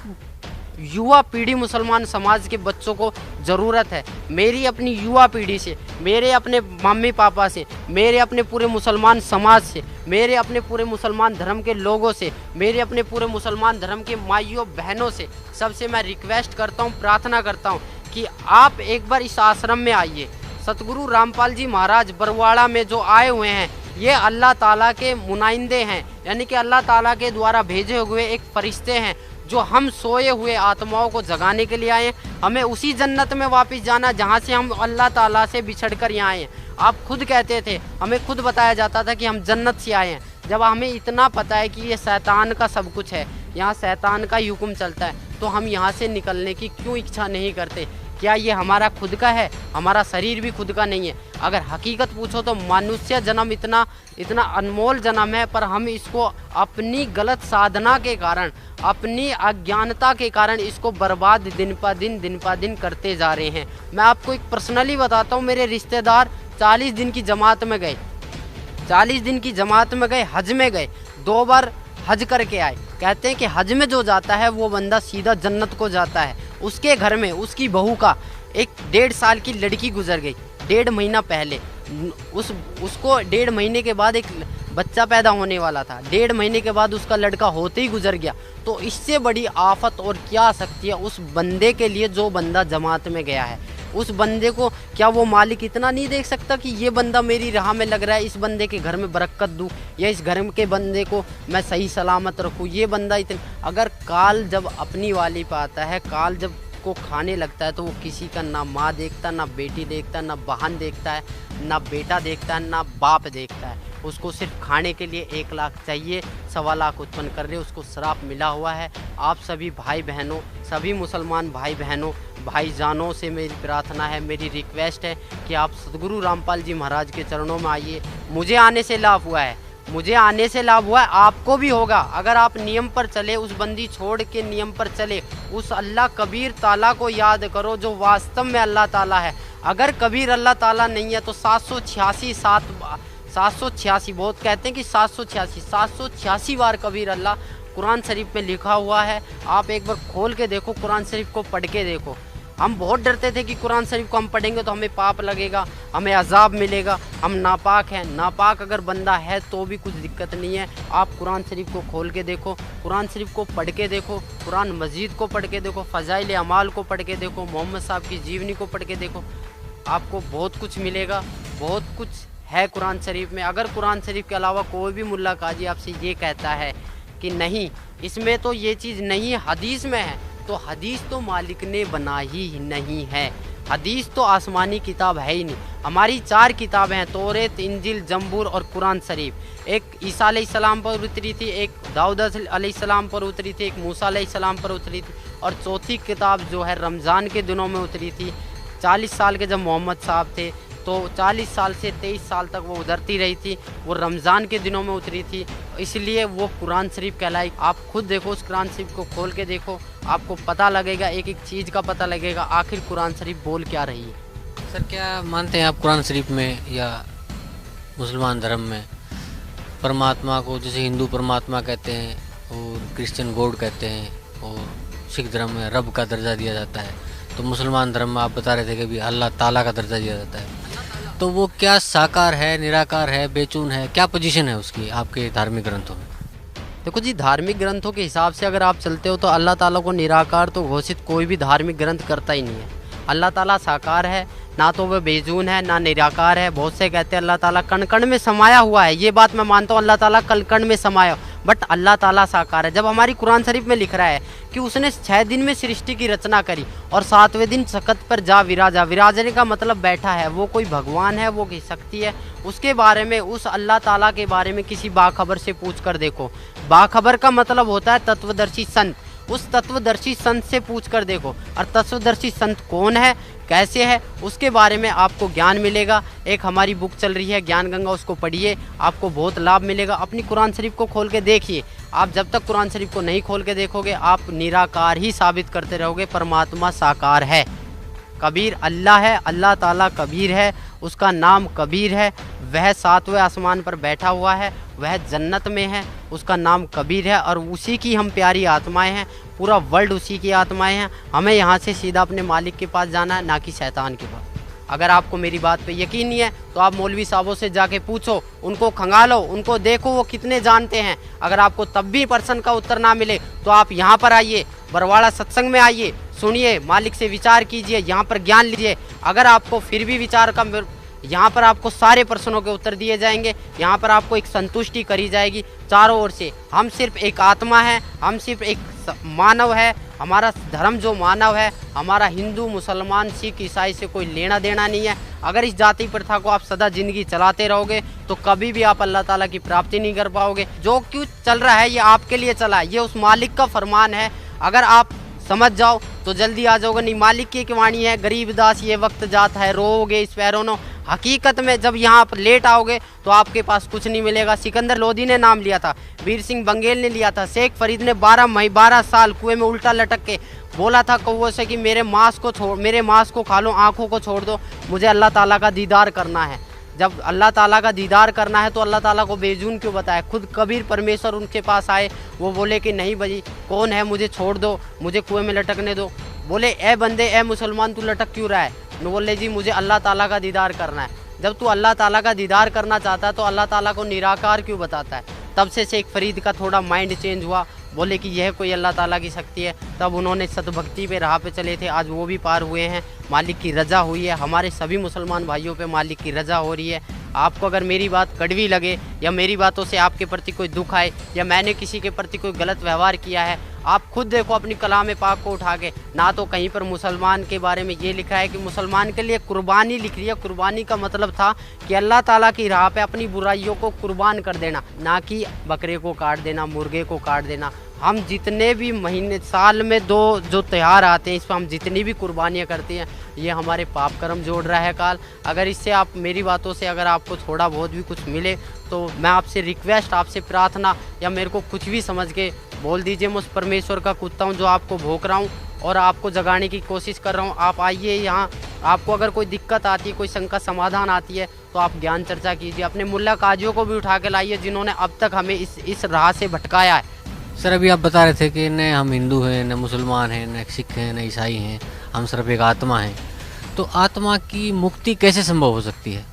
युवा पीढ़ी मुसलमान समाज के बच्चों को ज़रूरत है। मेरी अपनी युवा पीढ़ी से, मेरे अपने मम्मी पापा से, मेरे अपने पूरे मुसलमान समाज से, मेरे अपने पूरे मुसलमान धर्म के लोगों से, मेरे अपने पूरे मुसलमान धर्म के माइयों बहनों से, सबसे मैं रिक्वेस्ट करता हूँ, प्रार्थना करता हूँ कि आप एक बार इस आश्रम में आइए। सतगुरु रामपाल जी महाराज बरवाड़ा में जो आए हुए हैं, ये अल्लाह ताला के मुनाइंदे हैं, यानी कि अल्लाह ताला के द्वारा भेजे हुए एक फरिश्ते हैं जो हम सोए हुए आत्माओं को जगाने के लिए आए हैं। हमें उसी जन्नत में वापस जाना जहाँ से हम अल्लाह ताला से बिछड़ कर यहाँ आए हैं। आप खुद कहते थे, हमें खुद बताया जाता था कि हम जन्नत से आए हैं। जब हमें इतना पता है कि ये शैतान का सब कुछ है, यहाँ शैतान का ही हुक्म चलता है, तो हम यहाँ से निकलने की क्यों इच्छा नहीं करते? क्या ये हमारा खुद का है? हमारा शरीर भी खुद का नहीं है। अगर हकीकत पूछो तो मनुष्य जन्म इतना अनमोल जन्म है, पर हम इसको अपनी गलत साधना के कारण, अपनी अज्ञानता के कारण इसको बर्बाद दिन पा दिन करते जा रहे हैं। मैं आपको एक पर्सनली बताता हूँ, मेरे रिश्तेदार 40 दिन की जमात में गए, 40 दिन की जमात में गए, हज में गए, 2 बार हज करके आए। कहते हैं कि हज में जो जाता है वो बंदा सीधा जन्नत को जाता है। उसके घर में उसकी बहू का एक 1.5 साल की लड़की गुजर गई, 1.5 महीना पहले। उसको 1.5 महीने के बाद एक बच्चा पैदा होने वाला था, 1.5 महीने के बाद उसका लड़का होते ही गुजर गया। तो इससे बड़ी आफत और क्या आ सकती है उस बंदे के लिए जो बंदा जमात में गया है? उस बंदे को क्या वो मालिक इतना नहीं देख सकता कि ये बंदा मेरी राह में लग रहा है, इस बंदे के घर में बरकत दूँ या इस घर के बंदे को मैं सही सलामत रखूँ? ये बंदा इतना, अगर काल जब अपनी वाली पे आता है, काल जब को खाने लगता है तो वो किसी का ना माँ देखता, ना बेटी देखता, ना बहन देखता है, ना बेटा देखता है, ना बाप देखता है। उसको सिर्फ खाने के लिए 1 लाख चाहिए, 1.25 लाख उत्पन्न कर रहे, उसको श्राप मिला हुआ है। आप सभी भाई बहनों, सभी मुसलमान भाई बहनों, भाईजानों से मेरी प्रार्थना है, मेरी रिक्वेस्ट है कि आप सतगुरु रामपाल जी महाराज के चरणों में आइए। मुझे आने से लाभ हुआ है, मुझे आने से लाभ हुआ है, आपको भी होगा अगर आप नियम पर चले, उस बंदी छोड़ के नियम पर चले। उस अल्लाह कबीर ताला को याद करो जो वास्तव में अल्लाह ताला है। अगर कबीर अल्लाह ताला नहीं है तो 786 बहुत कहते हैं कि 786 बार कबीर अल्लाह कुरान शरीफ में लिखा हुआ है। आप एक बार खोल के देखो, कुरान शरीफ को पढ़ के देखो। हम बहुत डरते थे कि कुरान शरीफ को हम पढ़ेंगे तो हमें पाप लगेगा, हमें अजाब मिलेगा, हम नापाक हैं। नापाक अगर बंदा है तो भी कुछ दिक्कत नहीं है। आप कुरान शरीफ को खोल के देखो, कुरान शरीफ को पढ़ के देखो, कुरान मजीद को पढ़ के देखो, फ़ज़ाइल अमाल को पढ़ के देखो, मोहम्मद साहब की जीवनी को पढ़ के देखो, आपको बहुत कुछ मिलेगा। बहुत कुछ है कुरान शरीफ में। अगर कुरान शरीफ के अलावा कोई भी मुल्ला काजी आपसे ये कहता है कि नहीं इसमें तो ये चीज़ नहीं है, हदीस में है, तो हदीस तो मालिक ने बनाई ही नहीं है। हदीस तो आसमानी किताब है ही नहीं। हमारी 4 किताबें हैं, तौरेत, इंजिल, जंबूर और कुरान शरीफ। एक ईसा अलैहिस्सलाम पर उतरी थी, एक दाऊद अलैहिस्सलाम पर उतरी थी, एक मूसा अलैहिस्सलाम पर उतरी थी, और चौथी किताब जो है रमज़ान के दिनों में उतरी थी। 40 साल के जब मोहम्मद साहब थे तो 40 साल से 23 साल तक वो उतरती रही थी, वो रमज़ान के दिनों में उतरी थी, इसलिए वो कुरान शरीफ कहलाई। आप खुद देखो, उस कुरान शरीफ को खोल के देखो, आपको पता लगेगा, एक एक चीज़ का पता लगेगा आखिर कुरान शरीफ बोल क्या रही है। सर क्या मानते हैं आप कुरान शरीफ में या मुसलमान धर्म में परमात्मा को, जैसे हिंदू परमात्मा कहते हैं और क्रिश्चियन गॉड कहते हैं, और सिख धर्म में रब का दर्जा दिया जाता है, तो मुसलमान धर्म में आप बता रहे थे कि भी अल्लाह ताला का दर्जा दिया जाता है, तो वो क्या साकार है, निराकार है, बेचून है, क्या पोजीशन है उसकी आपके धार्मिक ग्रंथों में? देखो जी, धार्मिक ग्रंथों के हिसाब से अगर आप चलते हो तो अल्लाह ताला को निराकार तो घोषित कोई भी धार्मिक ग्रंथ करता ही नहीं है। अल्लाह ताला साकार है, ना तो वह बेजून है ना निराकार है। बहुत से कहते हैं अल्लाह ताला कण कण में समाया हुआ है, ये बात मैं मानता हूँ, अल्लाह ताला कण कण में समाया, बट अल्लाह ताला साकार है। जब हमारी कुरान शरीफ में लिख रहा है कि उसने 6 दिन में सृष्टि की रचना करी और 7वें दिन सखत पर जा विराजा, विराजने का मतलब बैठा है, वो कोई भगवान है, वो कोई शक्ति है, उसके बारे में, उस अल्लाह ताला के बारे में किसी बाखबर से पूछ कर देखो। बाखबर का मतलब होता है तत्वदर्शी संत, उस तत्वदर्शी संत से पूछ कर देखो, और तत्वदर्शी संत कौन है, कैसे है, उसके बारे में आपको ज्ञान मिलेगा। एक हमारी बुक चल रही है ज्ञान गंगा, उसको पढ़िए, आपको बहुत लाभ मिलेगा। अपनी कुरान शरीफ को खोल के देखिए, आप जब तक कुरान शरीफ को नहीं खोल के देखोगे आप निराकार ही साबित करते रहोगे। परमात्मा साकार है, कबीर अल्लाह है, अल्लाह ताला कबीर है, उसका नाम कबीर है, वह 7वें आसमान पर बैठा हुआ है, वह जन्नत में है, उसका नाम कबीर है, और उसी की हम प्यारी आत्माएं हैं, पूरा वर्ल्ड उसी की आत्माएं हैं। हमें यहाँ से सीधा अपने मालिक के पास जाना है, ना कि शैतान के पास। अगर आपको मेरी बात पे यकीन नहीं है तो आप मौलवी साहबों से जाके पूछो, उनको खंगालो, उनको देखो वो कितने जानते हैं। अगर आपको तब भी प्रश्न का उत्तर ना मिले तो आप यहाँ पर आइए, बरवाड़ा सत्संग में आइए, सुनिए, मालिक से विचार कीजिए, यहाँ पर ज्ञान लीजिए। अगर आपको फिर भी विचार का, यहाँ पर आपको सारे प्रश्नों के उत्तर दिए जाएंगे, यहाँ पर आपको एक संतुष्टि करी जाएगी चारों ओर से। हम सिर्फ एक आत्मा है, हम सिर्फ एक मानव है, हमारा धर्म जो मानव है, हमारा हिंदू, मुसलमान, सिख, ईसाई से कोई लेना देना नहीं है। अगर इस जाति प्रथा को आप सदा जिंदगी चलाते रहोगे तो कभी भी आप अल्लाह ताला की प्राप्ति नहीं कर पाओगे। जो क्यों चल रहा है ये आपके लिए चला है, ये उस मालिक का फरमान है। अगर आप समझ जाओ तो जल्दी आ जाओगे, नहीं मालिक की वाणी है, गरीब दास ये वक्त जाता है, रोओगे इस पैरों। हकीकत में जब यहाँ पर लेट आओगे तो आपके पास कुछ नहीं मिलेगा। सिकंदर लोधी ने नाम लिया था, वीर सिंह बंगेल ने लिया था, शेख फरीद ने 12 साल कुएं में उल्टा लटक के बोला था कौवों से कि मेरे मांस को खा लो, आँखों को छोड़ दो, मुझे अल्लाह ताला का दीदार करना है। जब अल्लाह ताला का दीदार करना है तो अल्लाह ताला को बेजून क्यों बताया? खुद कबीर परमेश्वर उनके पास आए, वो बोले कि नहीं भाई कौन है, मुझे छोड़ दो, मुझे कुएं में लटकने दो। बोले ए बंदे, ए मुसलमान, तू लटक क्यों रहा है? तो बोले जी मुझे अल्लाह ताला का दीदार करना है। जब तू अल्लाह ताला का दीदार करना चाहता है तो अल्लाह ताला को निराकार क्यों बताता है? तब से शेख फरीद का थोड़ा माइंड चेंज हुआ, बोले कि यह कोई अल्लाह ताला की शक्ति है। तब उन्होंने सतभक्ति पे राह पे चले थे, आज वो भी पार हुए हैं, मालिक की रज़ा हुई है। हमारे सभी मुसलमान भाइयों पे मालिक की रज़ा हो रही है। आपको अगर मेरी बात कड़वी लगे या मेरी बातों से आपके प्रति कोई दुख आए या मैंने किसी के प्रति कोई गलत व्यवहार किया है, आप खुद देखो अपनी कलाम पाक को उठा के, ना तो कहीं पर मुसलमान के बारे में ये लिखा है कि मुसलमान के लिए कुर्बानी लिख रही है। कुर्बानी का मतलब था कि अल्लाह ताला की राह पे अपनी बुराइयों को कुर्बान कर देना, ना कि बकरे को काट देना, मुर्गे को काट देना। हम जितने भी महीने, साल में 2 जो त्यौहार आते हैं, इस पर हम जितनी भी कुर्बानियाँ करते हैं, ये हमारे पाप कर्म जोड़ रहा है काल। अगर इससे आप मेरी बातों से अगर आपको थोड़ा बहुत भी कुछ मिले तो मैं आपसे रिक्वेस्ट, आपसे प्रार्थना, या मेरे को कुछ भी समझ के बोल दीजिए, मैं उस परमेश्वर का कुत्ता हूँ जो आपको भोंक रहा हूँ और आपको जगाने की कोशिश कर रहा हूँ। आप आइए यहाँ, आपको अगर कोई दिक्कत आती है, कोई शंका समाधान आती है तो आप ज्ञान चर्चा कीजिए। अपने मुल्ला काजियों को भी उठा के लाइए जिन्होंने अब तक हमें इस राह से भटकाया है। सर अभी आप बता रहे थे कि न हम हिंदू हैं, न मुसलमान हैं, न सिख हैं, न ईसाई हैं, हम सिर्फ एक आत्मा हैं, तो आत्मा की मुक्ति कैसे संभव हो सकती है?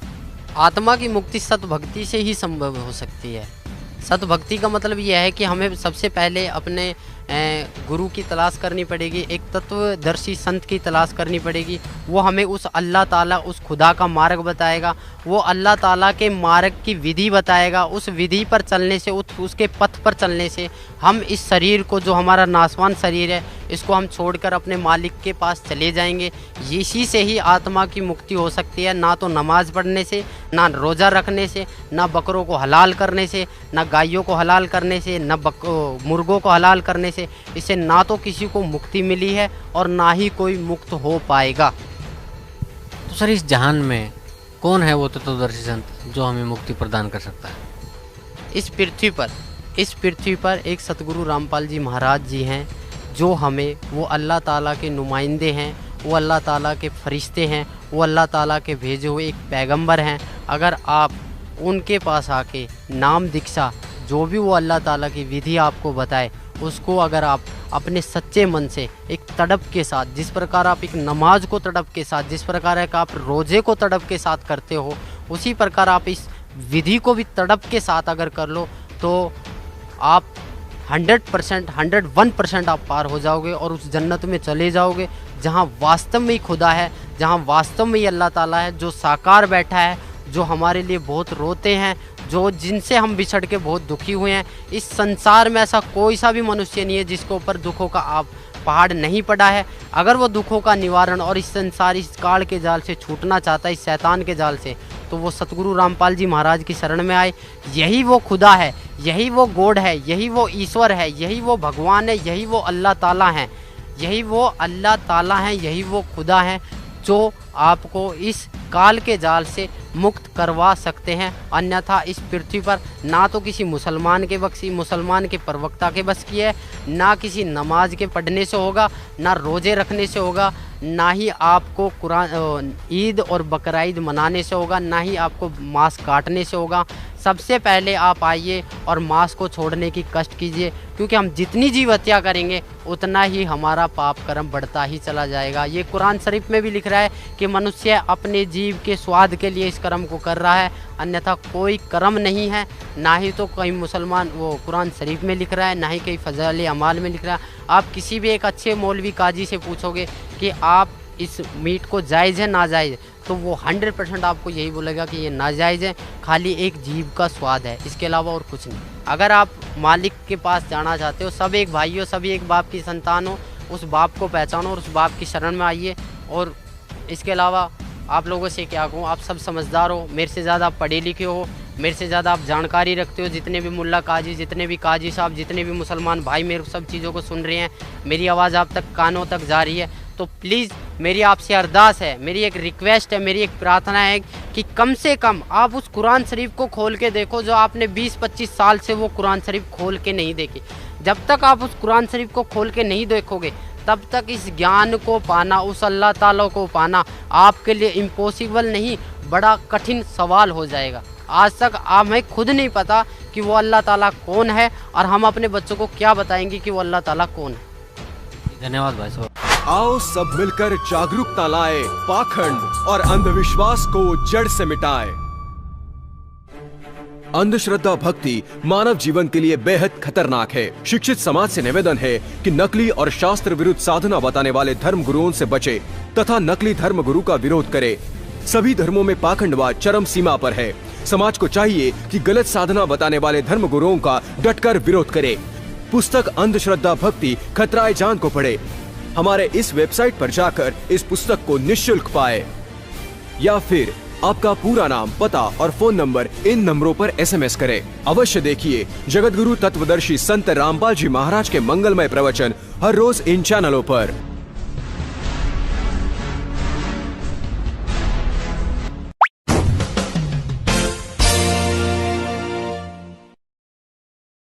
आत्मा की मुक्ति सतभक्ति से ही संभव हो सकती है। सतभक्ति का मतलब यह है कि हमें सबसे पहले अपने गुरु की तलाश करनी पड़ेगी, एक तत्वदर्शी संत की तलाश करनी पड़ेगी। वो हमें उस अल्लाह ताला, उस खुदा का मार्ग बताएगा, वो अल्लाह ताला के मार्ग की विधि बताएगा। उस विधि पर चलने से, उसके पथ पर चलने से हम इस शरीर को, जो हमारा नासवान शरीर है, इसको हम छोड़कर अपने मालिक के पास चले जाएंगे। इसी से ही आत्मा की मुक्ति हो सकती है, ना तो नमाज पढ़ने से, ना रोज़ा रखने से, ना बकरों को हलाल करने से, ना गायों को हलाल करने से, ना मुर्गों को हलाल करने से। इससे ना तो किसी को मुक्ति मिली है और ना ही कोई मुक्त हो पाएगा। तो सर, इस जहान में कौन है वो तत्वदर्शी संत जो हमें मुक्ति प्रदान कर सकता है? इस पृथ्वी पर एक सतगुरु रामपाल जी महाराज जी हैं, जो हमें, वो अल्लाह ताला के नुमाइंदे हैं, वो अल्लाह ताला के फरिश्ते हैं, वो अल्लाह ताला के भेजे हुए एक पैगंबर हैं। अगर आप उनके पास आके नाम दीक्षा, जो भी वो अल्लाह ताला की विधि आपको बताए, उसको अगर आप अपने सच्चे मन से एक तड़प के साथ, जिस प्रकार आप एक नमाज को तड़प के साथ, जिस प्रकार एक आप रोज़े को तड़प के साथ करते हो, उसी प्रकार आप इस विधि को भी तड़प के साथ अगर कर लो, तो आप 100%, 101% आप पार हो जाओगे और उस जन्नत में चले जाओगे जहाँ वास्तव में ही खुदा है, जहाँ वास्तव में ही अल्लाह ताला है, जो साकार बैठा है, जो हमारे लिए बहुत रोते हैं, जो जिनसे हम बिछड़ के बहुत दुखी हुए हैं। इस संसार में ऐसा कोई सा भी मनुष्य नहीं है जिसके ऊपर दुखों का आप पहाड़ नहीं पड़ा है। अगर वो दुखों का निवारण और इस संसार, इस काल के जाल से छूटना चाहता है, इस शैतान के जाल से, तो वो सतगुरु रामपाल जी महाराज की शरण में आए। यही वो खुदा है, यही वो गॉड है, यही वो ईश्वर है, यही वो भगवान है, यही वो अल्लाह ताला है, यही वो अल्लाह ताला है, यही वो खुदा है, जो आपको इस काल के जाल से मुक्त करवा सकते हैं। अन्यथा इस पृथ्वी पर ना तो किसी मुसलमान के प्रवक्ता के बस की है, ना किसी नमाज के पढ़ने से होगा, ना रोज़े रखने से होगा, ना ही आपको कुरान, ईद और बकरीद मनाने से होगा, ना ही आपको मांस काटने से होगा। सबसे पहले आप आइए और मांस को छोड़ने की कष्ट कीजिए, क्योंकि हम जितनी जीव हत्या करेंगे उतना ही हमारा पाप कर्म बढ़ता ही चला जाएगा। ये कुरान शरीफ में भी लिख रहा है कि मनुष्य अपने जीव के स्वाद के लिए इस कर्म को कर रहा है, अन्यथा कोई कर्म नहीं है। ना ही तो कहीं मुसलमान वो कुरान शरीफ में लिख रहा है, ना ही कहीं फज़ाइल अमाल में लिख रहा है। आप किसी भी एक अच्छे मौलवी काजी से पूछोगे कि आप इस मीट को जायज़ है नाजायज़, तो वो 100% आपको यही बोलेगा कि ये नाजायज़ है, खाली एक जीव का स्वाद है, इसके अलावा और कुछ नहीं। अगर आप मालिक के पास जाना चाहते हो, सब एक भाई हो, सभी एक बाप की संतान हो, उस बाप को पहचानो और उस बाप की शरण में आइए। और इसके अलावा आप लोगों से क्या कहूँ, आप सब समझदार हो, मेरे से ज़्यादा आप पढ़े लिखे हो, मेरे से ज़्यादा आप जानकारी रखते हो। जितने भी मुल्ला काजी, जितने भी काजी साहब, जितने भी मुसलमान भाई मेरे सब चीज़ों को सुन रहे हैं, मेरी आवाज़ आप तक कानों तक जा रही है, तो प्लीज़ मेरी आपसे अरदास है, मेरी एक रिक्वेस्ट है, मेरी एक प्रार्थना है कि कम से कम आप उस कुरान शरीफ को खोल के देखो, जो आपने 20-25 साल से वो कुरान शरीफ खोल के नहीं देखी। जब तक आप उस कुरान शरीफ को खोल के नहीं देखोगे, तब तक इस ज्ञान को पाना, उस अल्लाह ताला को पाना आपके लिए इम्पॉसिबल नहीं, बड़ा कठिन सवाल हो जाएगा। आज तक हमें खुद नहीं पता कि वो अल्लाह ताला कौन है, और हम अपने बच्चों को क्या बताएंगे कि वो अल्लाह ताला कौन है। धन्यवाद भाई साहब। आओ सब मिलकर जागरूकता लाए, पाखंड और अंधविश्वास को जड़ से मिटाए। अंधश्रद्धा भक्ति मानव जीवन के लिए बेहद खतरनाक है। शिक्षित समाज से निवेदन है कि नकली और शास्त्र विरुद्ध साधना बताने वाले धर्म गुरुओं से बचे तथा नकली धर्म गुरु का विरोध करे। सभी धर्मों में पाखंडवाद चरम सीमा पर है। समाज को चाहिए कि गलत साधना बताने वाले धर्म गुरुओं का डटकर विरोध करे। पुस्तक अंधश्रद्धा भक्ति खतराए जान को पढ़े। हमारे इस वेबसाइट पर जाकर इस पुस्तक को निःशुल्क पाए, या फिर आपका पूरा नाम, पता और फोन नंबर इन नंबरों पर SMS करें। अवश्य देखिए जगत गुरु तत्वदर्शी संत रामपाल जी महाराज के मंगलमय प्रवचन हर रोज इन चैनलों पर।